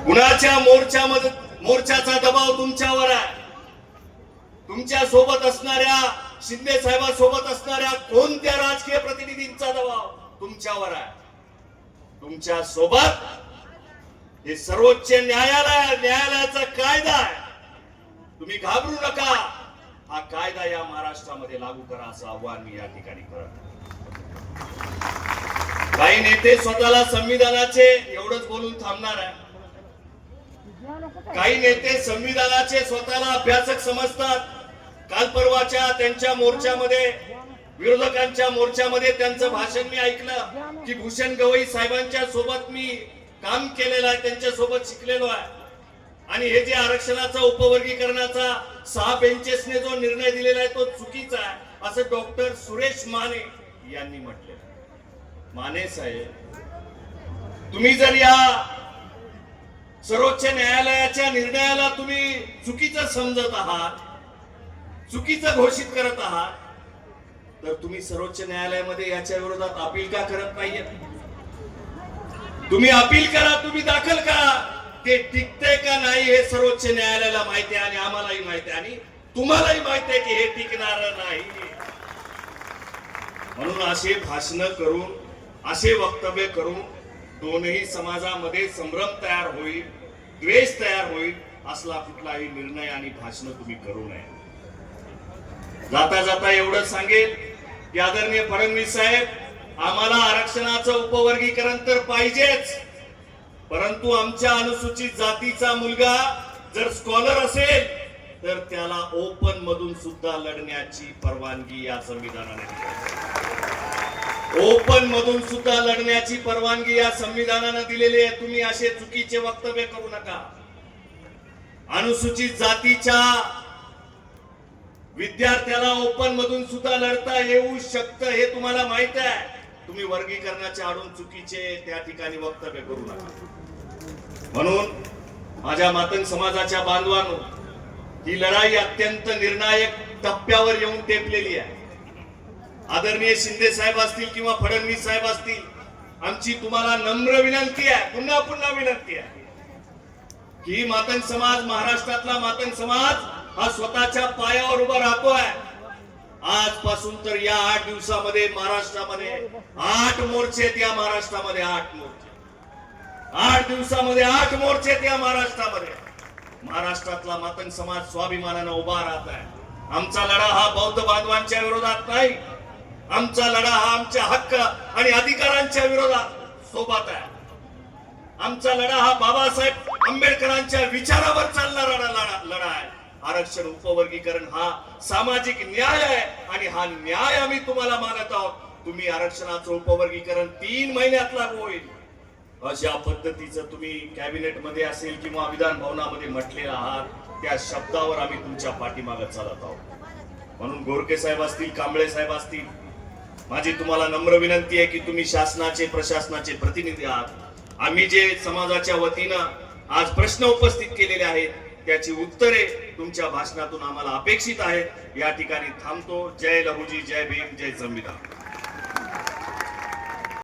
कुणाच्या मोर्चाचा दबाव तुमच्यावर आहे. तुमच्या सोबत असणाऱ्या शिंदे साहेबांसोबत असणाऱ्या कोणत्या राजकीय प्रतिनिधींचा दबाव तुमच्यावर आहे. तुमच्या सोबत हे सर्वोच्च न्यायालयाचा कायदा आहे. तुम्ही घाबरू नका. हा कायदा या महाराष्ट्रामध्ये लागू करा असं आव्हान मी या ठिकाणी करत. काही नेते स्वतःला संविधानाचे एवढंच बोलून थांबणार आहे. काही नेते संविधानाचे स्वतःला अभ्यासक समजतात. काल परवाच्या त्यांच्या मोर्चामध्ये, विरोधकांच्या मोर्चामध्ये त्यांचं भाषण मी ऐकलं की भूषण गवई साहेबांच्या सोबत मी काम केलेलं आहे, त्यांच्या सोबत शिकलेलो आहे. आणि हे जे आरक्षणाचा उपवर्गीकरणाचा 6 बेंचेसने जो निर्णय दिलेला आहे तो चुकीचा आहे असं डॉक्टर सुरेश माने यांनी म्हटले. माने साहेब, तुम्ही जर या सर्वोच्च न्यायालयाच्या निर्णयाला तुम्ही चुकीचं समजत आहात, चुकीचं घोषित करत आहात, तर तुम्ही सर्वोच्च न्यायालयामध्ये याच्या विरोधात अपील का करत नाहीये? तुम्ही अपील करा, तुम्ही दाखल करा. ते टिकते का नाही हे सर्वोच्च न्यायालयाला माहिती आहे आणि आम्हालाही माहिती आहे आणि तुम्हालाही माहिती आहे की हे टिकणार नाही. म्हणून असे भाषण करून, असे वक्तव्य करून दोनही समाजामध्ये संभ्रम तयार होईल, द्वेष तयार होईल असला कुठलाही निर्णय आणि भाषण तुम्ही करू नये. जाता जाता एवढं सांगेल की आदरणीय फडणवीस साहेब, आम्हाला आरक्षणाचं उपवर्गीकरण तर पाहिजेच, परंतु आमच्या अनुसूचित जातीचा मुलगा जर स्कॉलर असेल तर त्याला ओपन मधून सुद्धा लढण्याची परवानगी या संविधानाने दिली आहे. ओपन मधून सुद्धा लढण्याची परवानगी या संविधानाने दिलेली आहे. तुम्ही असे चुकीचे वक्तव्य करू नका. अनुसूचित जातीच्या विद्यार्थ्याला ओपन मधून सुद्धा लढता येऊ शकतं हे तुम्हाला माहित आहे. तुम्ही वर्गीकरणाच्या आडून चुकीचे त्या ठिकाणी वक्तव्य करू नका. म्हणून माझ्या मातंग समाजाच्या बांधवांनो, ही लढाई अत्यंत निर्णायक टप्प्यावर येऊन टेपलेली आहे. आदरणीय शिंदे साहेब असतील किंवा फडणवीस साहेब असतील, आमची तुम्हाला नम्र विनंती आहे, पुन्हा पुन्हा विनंती आहे की मातंग समाज, महाराष्ट्रातला मातंग समाज हा स्वतःच्या पायावर उभा राहतोय. आजपासून तर या 8 दिवसामध्ये महाराष्ट्रामध्ये 8 मोर्चे आहेत. या महाराष्ट्रामध्ये 8 मोर्चे, 8 दिवसामध्ये 8 मोर्चे आहेत या महाराष्ट्रामध्ये. महाराष्ट्रातला मातंग समाज स्वाभिमानानं उभा राहत आहे. आमचा लढा हा बौद्ध बांधवांच्या विरोधात नाही. आमचा लढा हा आमच्या हक्क आणि अधिकारांच्या विरोधात सोबत आहे. आमचा लढा हा बाबासाहेब आंबेडकरांच्या विचारावर चालणारा लढा आहे. आरक्षण उपवर्गीकरण हा सामाजिक न्याय आहे आणि हा न्याय आम्ही तुम्हाला मागत आहोत. तुम्ही आरक्षणाचं उपवर्गीकरण 3 महिन्यात लागू होईल अशा पद्धतीचं तुम्ही कॅबिनेट मध्ये असेल किंवा विधान भवनामध्ये म्हटलेला आहात, त्या शब्दावर आम्ही तुमच्या पाठीमागे चालत आहोत. म्हणून गोरके साहेब असतील, कांबळे साहेब असतील, माझी तुम्हाला नम्र विनंती आहे की तुम्ही शासनाचे, प्रशासनाचे प्रतिनिधी आहात. आम्ही जे समाजाच्या वतीनं आज प्रश्न उपस्थित केलेले आहेत त्याची उत्तरे तुमच्या भाषणातून आम्हाला अपेक्षित आहेत. या ठिकाणी थांबतो. जय लहुजी, जय भीम, जय संविधान.